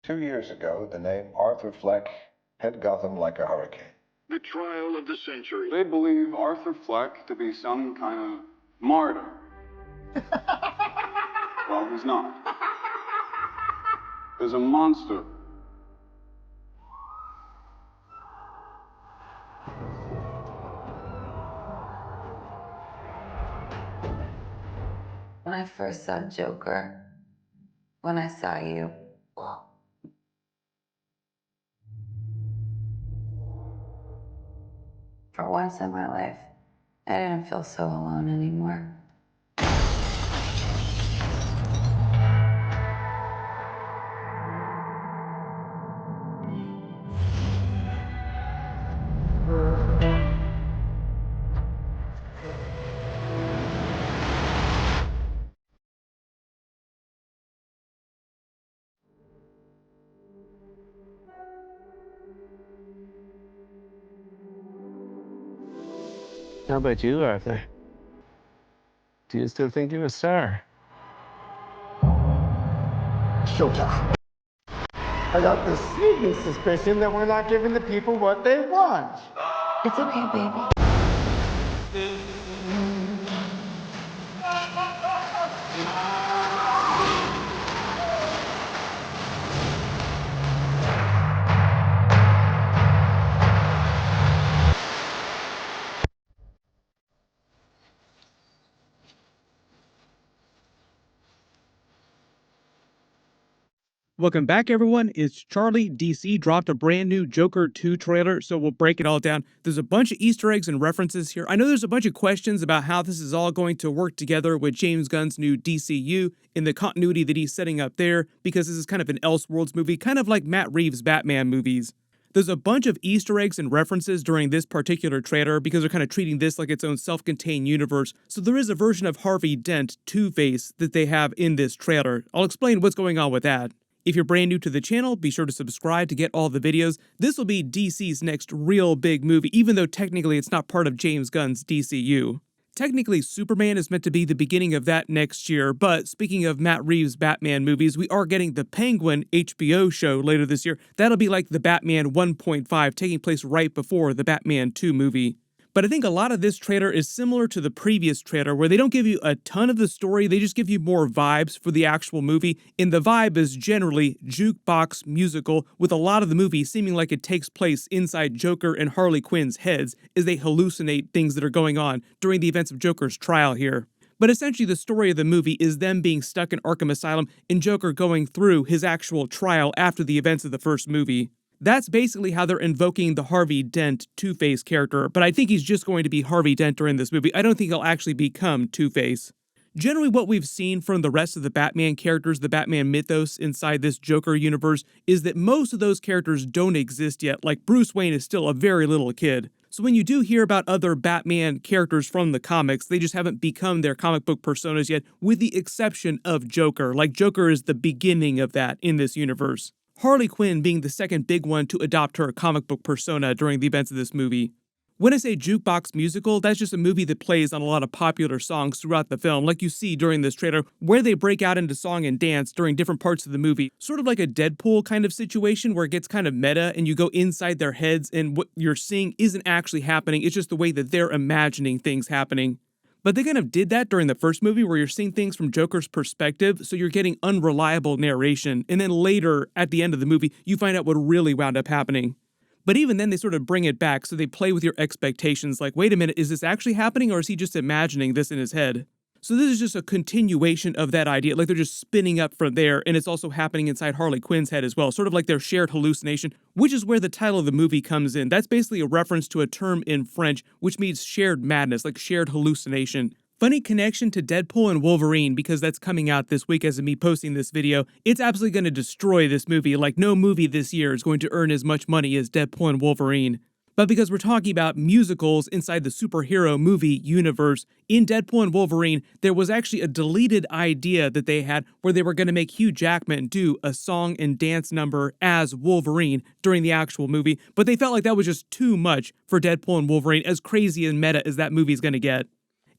2 years ago, the name Arthur Fleck hit Gotham like a hurricane. The trial of the century. They believe Arthur Fleck to be some kind of martyr. Well, he's not. He's a monster. When I first saw Joker, when I saw you, for once in my life, I didn't feel so alone anymore. How about you, Arthur? Do you still think you're a star? Showtime. I got this sneaking suspicion that we're not giving the people what they want. It's okay, baby. Welcome back, everyone. It's Charlie. DC dropped a brand new Joker 2 trailer, so we'll break it all down. There's a bunch of Easter eggs and references here. I know there's a bunch of questions about how this is all going to work together with James Gunn's new DCEU in the continuity that he's setting up there, because this is kind of an Elseworlds movie, kind of like Matt Reeves' Batman movies. There's a bunch of Easter eggs and references during this particular trailer because they're kind of treating this like its own self-contained universe. So there is a version of Harvey Dent, Two-Face, that they have in this trailer. I'll explain what's going on with that. If you're brand new to the channel, be sure to subscribe to get all the videos. This will be DC's next real big movie, even though technically it's not part of James Gunn's DCU. Technically, Superman is meant to be the beginning of that next year, but speaking of Matt Reeves' Batman movies, we are getting the Penguin HBO show later this year. That'll be like the Batman 1.5, taking place right before the Batman 2 movie. But I think a lot of this trailer is similar to the previous trailer, where they don't give you a ton of the story, they just give you more vibes for the actual movie, and the vibe is generally jukebox musical, with a lot of the movie seeming like it takes place inside Joker and Harley Quinn's heads as they hallucinate things that are going on during the events of Joker's trial here. But essentially the story of the movie is them being stuck in Arkham Asylum and Joker going through his actual trial after the events of the first movie. That's basically how they're invoking the Harvey Dent Two-Face character, but I think he's just going to be Harvey Dent during this movie. I don't think he'll actually become Two-Face. Generally, what we've seen from the rest of the Batman characters, the Batman mythos inside this Joker universe, is that most of those characters don't exist yet, like Bruce Wayne is still a very little kid. So when you do hear about other Batman characters from the comics, they just haven't become their comic book personas yet, with the exception of Joker. Like, Joker is the beginning of that in this universe. Harley Quinn being the second big one to adopt her comic book persona during the events of this movie. When I say jukebox musical, that's just a movie that plays on a lot of popular songs throughout the film, like you see during this trailer, where they break out into song and dance during different parts of the movie. Sort of like a Deadpool kind of situation where it gets kind of meta and you go inside their heads and what you're seeing isn't actually happening, it's just the way that they're imagining things happening. But they kind of did that during the first movie, where you're seeing things from Joker's perspective, so you're getting unreliable narration, and then later, at the end of the movie, you find out what really wound up happening. But even then, they sort of bring it back, so they play with your expectations, like, wait a minute, is this actually happening, or is he just imagining this in his head? So this is just a continuation of that idea, like they're just spinning up from there, and it's also happening inside Harley Quinn's head as well, sort of like their shared hallucination, which is where the title of the movie comes in. That's basically a reference to a term in French, which means shared madness, like shared hallucination. Funny connection to Deadpool and Wolverine, because that's coming out this week as of me posting this video. It's absolutely going to destroy this movie, like no movie this year is going to earn as much money as Deadpool and Wolverine. But because we're talking about musicals inside the superhero movie universe, in Deadpool and Wolverine, there was actually a deleted idea that they had where they were going to make Hugh Jackman do a song and dance number as Wolverine during the actual movie, but they felt like that was just too much for Deadpool and Wolverine, as crazy and meta as that movie's going to get.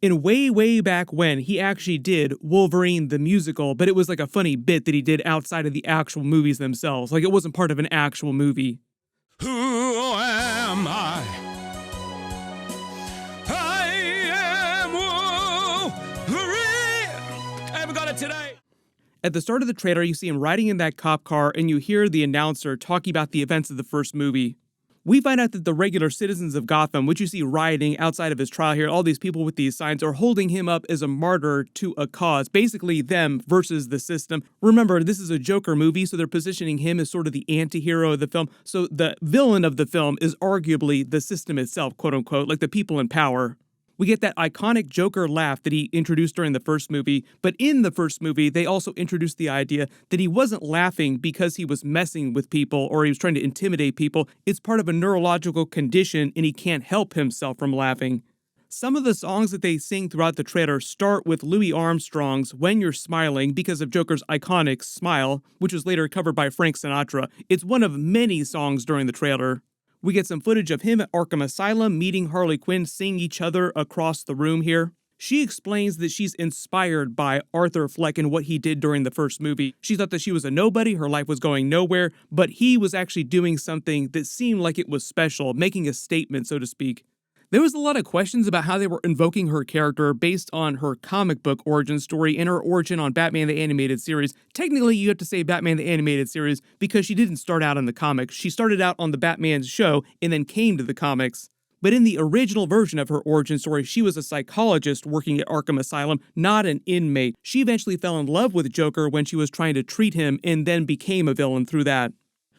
And way, way back when, he actually did Wolverine the musical, but it was like a funny bit that he did outside of the actual movies themselves. Like, it wasn't part of an actual movie. Who am I? I am Wolverine. I haven't got it today. At the start of the trailer, you see him riding in that cop car, and you hear the announcer talking about the events of the first movie. We find out that the regular citizens of Gotham, which you see rioting outside of his trial here, all these people with these signs, are holding him up as a martyr to a cause. Basically, them versus the system. Remember, this is a Joker movie, so they're positioning him as sort of the anti-hero of the film. So the villain of the film is arguably the system itself, quote unquote, like the people in power. We get that iconic Joker laugh that he introduced during the first movie, but in the first movie, they also introduced the idea that he wasn't laughing because he was messing with people or he was trying to intimidate people. It's part of a neurological condition and he can't help himself from laughing. Some of the songs that they sing throughout the trailer start with Louis Armstrong's When You're Smiling because of Joker's iconic Smile, which was later covered by Frank Sinatra. It's one of many songs during the trailer. We get some footage of him at Arkham Asylum meeting Harley Quinn, seeing each other across the room here. She explains that she's inspired by Arthur Fleck and what he did during the first movie. She thought that she was a nobody, her life was going nowhere, but he was actually doing something that seemed like it was special, making a statement, so to speak. There was a lot of questions about how they were invoking her character based on her comic book origin story and her origin on Batman the Animated Series. Technically, you have to say Batman the Animated Series because she didn't start out in the comics. She started out on the Batman show and then came to the comics. But in the original version of her origin story, she was a psychologist working at Arkham Asylum, not an inmate. She eventually fell in love with Joker when she was trying to treat him and then became a villain through that.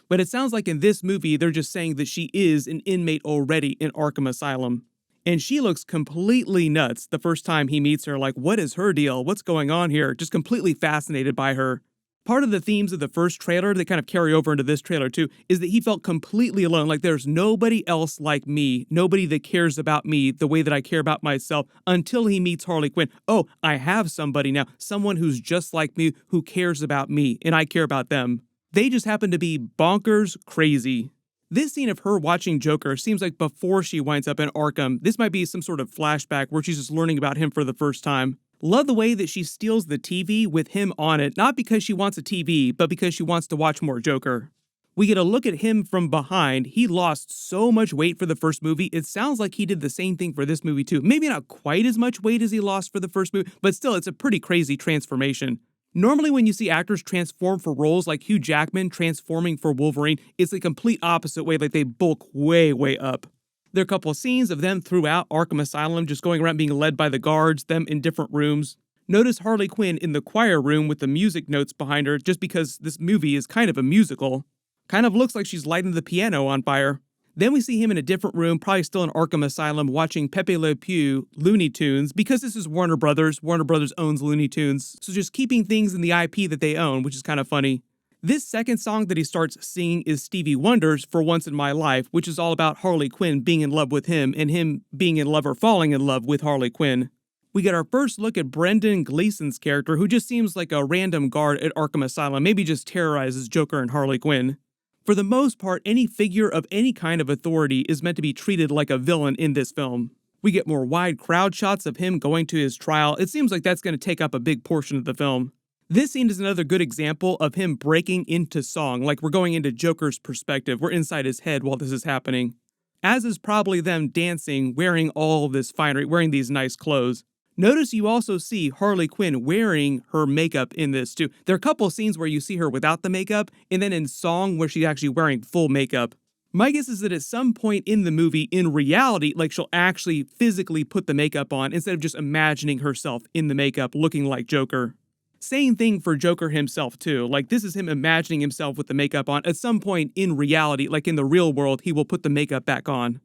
But it sounds like in this movie, they're just saying that she is an inmate already in Arkham Asylum. And she looks completely nuts the first time he meets her, like, what is her deal? What's going on here? Just completely fascinated by her. Part of the themes of the first trailer that kind of carry over into this trailer too, is that he felt completely alone, like there's nobody else like me, nobody that cares about me the way that I care about myself until he meets Harley Quinn. Oh, I have somebody now, someone who's just like me, who cares about me, and I care about them. They just happen to be bonkers crazy. This scene of her watching Joker seems like before she winds up in Arkham. This might be some sort of flashback where she's just learning about him for the first time. Love the way that she steals the TV with him on it, not because she wants a TV, but because she wants to watch more Joker. We get a look at him from behind. He lost so much weight for the first movie. It sounds like he did the same thing for this movie too. Maybe not quite as much weight as he lost for the first movie, but still, it's a pretty crazy transformation. Normally when you see actors transform for roles like Hugh Jackman transforming for Wolverine, it's the complete opposite way, like they bulk way, way up. There are a couple of scenes of them throughout Arkham Asylum just going around being led by the guards, them in different rooms. Notice Harley Quinn in the choir room with the music notes behind her just because this movie is kind of a musical. Kind of looks like she's lighting the piano on fire. Then we see him in a different room, probably still in Arkham Asylum, watching Pepe Le Pew Looney Tunes, because this is Warner Brothers. Warner Brothers owns Looney Tunes, so just keeping things in the IP that they own, which is kind of funny. This second song that he starts singing is Stevie Wonder's For Once in My Life, which is all about Harley Quinn being in love with him and him being in love or falling in love with Harley Quinn. We get our first look at Brendan Gleeson's character, who just seems like a random guard at Arkham Asylum, maybe just terrorizes Joker and Harley Quinn. For the most part, any figure of any kind of authority is meant to be treated like a villain in this film. We get more wide crowd shots of him going to his trial. It seems like that's going to take up a big portion of the film. This scene is another good example of him breaking into song, like we're going into Joker's perspective. We're inside his head while this is happening. As is probably them dancing, wearing all this finery, wearing these nice clothes. Notice you also see Harley Quinn wearing her makeup in this too. There are a couple of scenes where you see her without the makeup, and then in song where she's actually wearing full makeup. My guess is that at some point in the movie, in reality, like she'll actually physically put the makeup on instead of just imagining herself in the makeup looking like Joker. Same thing for Joker himself too. Like this is him imagining himself with the makeup on. At some point in reality, like in the real world, he will put the makeup back on.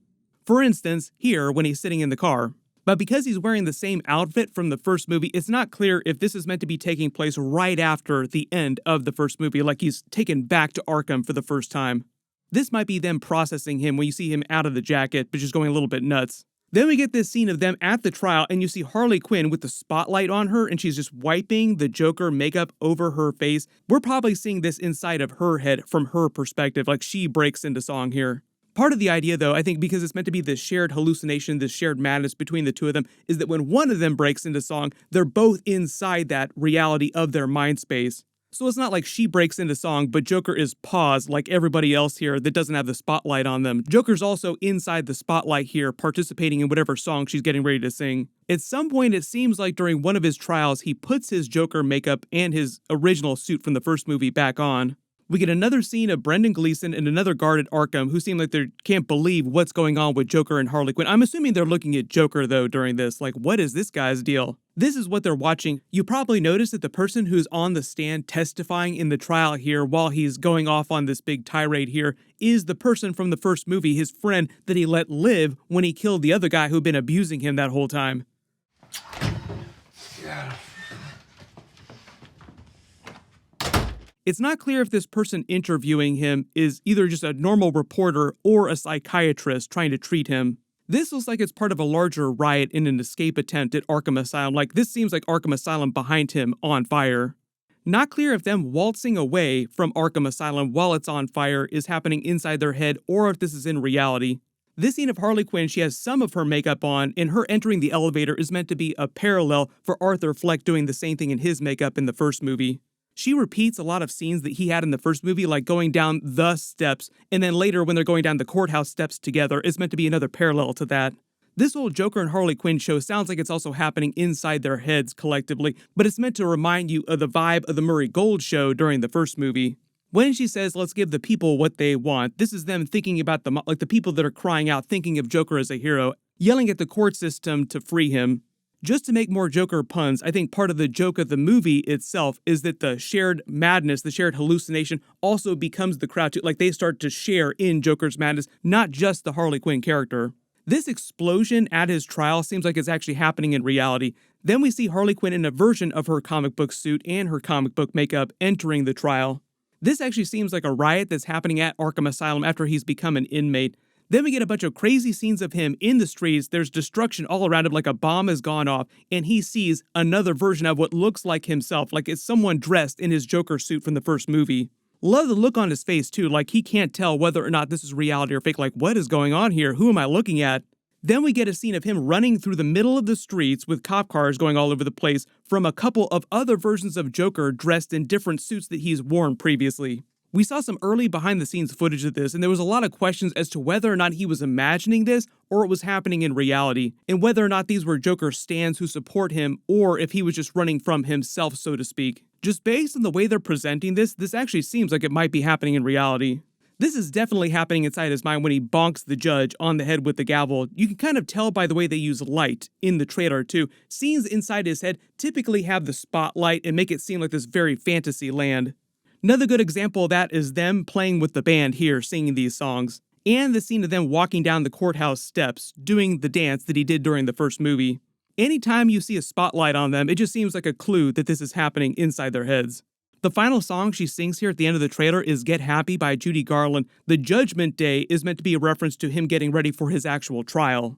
For instance, here when he's sitting in the car. But because he's wearing the same outfit from the first movie, it's not clear if this is meant to be taking place right after the end of the first movie, like he's taken back to Arkham for the first time. This might be them processing him when you see him out of the jacket, but just going a little bit nuts. Then we get this scene of them at the trial, and you see Harley Quinn with the spotlight on her, and she's just wiping the Joker makeup over her face. We're probably seeing this inside of her head from her perspective, like she breaks into song here. Part of the idea, though, I think because it's meant to be this shared hallucination, this shared madness between the two of them, is that when one of them breaks into song, they're both inside that reality of their mind space. So it's not like she breaks into song, but Joker is paused like everybody else here that doesn't have the spotlight on them. Joker's also inside the spotlight here, participating in whatever song she's getting ready to sing. At some point, it seems like during one of his trials, he puts his Joker makeup and his original suit from the first movie back on. We get another scene of Brendan Gleeson and another guard at Arkham who seem like they can't believe what's going on with Joker and Harley Quinn. I'm assuming they're looking at Joker, though, during this. Like, what is this guy's deal? This is what they're watching. You probably noticed that the person who's on the stand testifying in the trial here while he's going off on this big tirade here is the person from the first movie, his friend that he let live when he killed the other guy who'd been abusing him that whole time. Yeah. It's not clear if this person interviewing him is either just a normal reporter or a psychiatrist trying to treat him. This looks like it's part of a larger riot in an escape attempt at Arkham Asylum. Like, this seems like Arkham Asylum behind him on fire. Not clear if them waltzing away from Arkham Asylum while it's on fire is happening inside their head or if this is in reality. This scene of Harley Quinn, she has some of her makeup on, and her entering the elevator is meant to be a parallel for Arthur Fleck doing the same thing in his makeup in the first movie. She repeats a lot of scenes that he had in the first movie, like going down the steps, and then later when they're going down the courthouse steps together, it's meant to be another parallel to that. This whole Joker and Harley Quinn show sounds like it's also happening inside their heads collectively, but it's meant to remind you of the vibe of the Murray Gold show during the first movie. When she says, let's give the people what they want, this is them thinking about the people that are crying out, thinking of Joker as a hero, yelling at the court system to free him. Just to make more Joker puns, I think part of the joke of the movie itself is that the shared madness, the shared hallucination also becomes the crowd too. Like, they start to share in Joker's madness, not just the Harley Quinn character. This explosion at his trial seems like it's actually happening in reality. Then we see Harley Quinn in a version of her comic book suit and her comic book makeup entering the trial. This actually seems like a riot that's happening at Arkham Asylum after he's become an inmate. Then we get a bunch of crazy scenes of him in the streets. There's destruction all around him, like a bomb has gone off, and he sees another version of what looks like himself, like it's someone dressed in his Joker suit from the first movie. Love the look on his face, too, like he can't tell whether or not this is reality or fake, like, what is going on here? Who am I looking at? Then we get a scene of him running through the middle of the streets with cop cars going all over the place from a couple of other versions of Joker dressed in different suits that he's worn previously. We saw some early behind-the-scenes footage of this, and there was a lot of questions as to whether or not he was imagining this or it was happening in reality, and whether or not these were Joker stans who support him or if he was just running from himself, so to speak. Just based on the way they're presenting this actually seems like it might be happening in reality. This is definitely happening inside his mind when he bonks the judge on the head with the gavel. You can kind of tell by the way they use light in the trailer, too. Scenes inside his head typically have the spotlight and make it seem like this very fantasy land. Another good example of that is them playing with the band here, singing these songs, and the scene of them walking down the courthouse steps, doing the dance that he did during the first movie. Anytime you see a spotlight on them, it just seems like a clue that this is happening inside their heads. The final song she sings here at the end of the trailer is Get Happy by Judy Garland. The Judgment Day is meant to be a reference to him getting ready for his actual trial.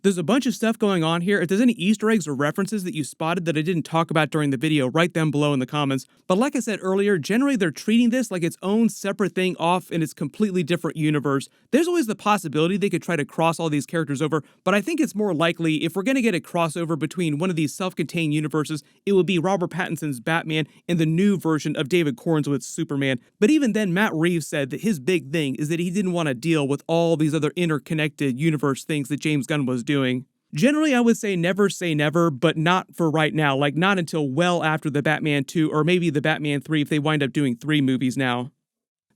There's a bunch of stuff going on here. If there's any Easter eggs or references that you spotted that I didn't talk about during the video, write them below in the comments. But like I said earlier, generally they're treating this like its own separate thing off in its completely different universe. There's always the possibility they could try to cross all these characters over, but I think it's more likely if we're going to get a crossover between one of these self-contained universes, it would be Robert Pattinson's Batman and the new version of David Cornswith's Superman. But even then, Matt Reeves said that his big thing is that he didn't want to deal with all these other interconnected universe things that James Gunn was doing. Generally, I would say never, but not for right now, like not until well after the Batman 2 or maybe the Batman 3 if they wind up doing 3 movies now.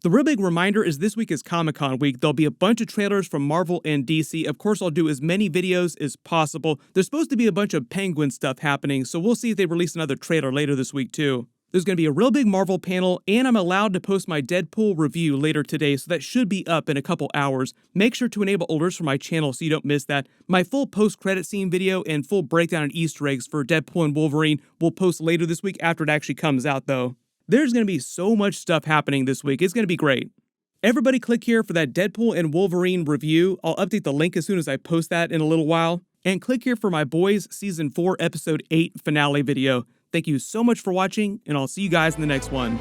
The real big reminder is this week is Comic-Con week. There'll be a bunch of trailers from Marvel and DC. Of course, I'll do as many videos as possible. There's supposed to be a bunch of Penguin stuff happening, so we'll see if they release another trailer later this week too. There's going to be a real big Marvel panel, and I'm allowed to post my Deadpool review later today, so that should be up in a couple hours. Make sure to enable alerts for my channel so you don't miss that. My full post-credit scene video and full breakdown and Easter eggs for Deadpool and Wolverine will post later this week after it actually comes out, though. There's going to be so much stuff happening this week. It's going to be great. Everybody click here for that Deadpool and Wolverine review. I'll update the link as soon as I post that in a little while. And click here for my Boys Season 4 Episode 8 finale video. Thank you so much for watching, and I'll see you guys in the next one.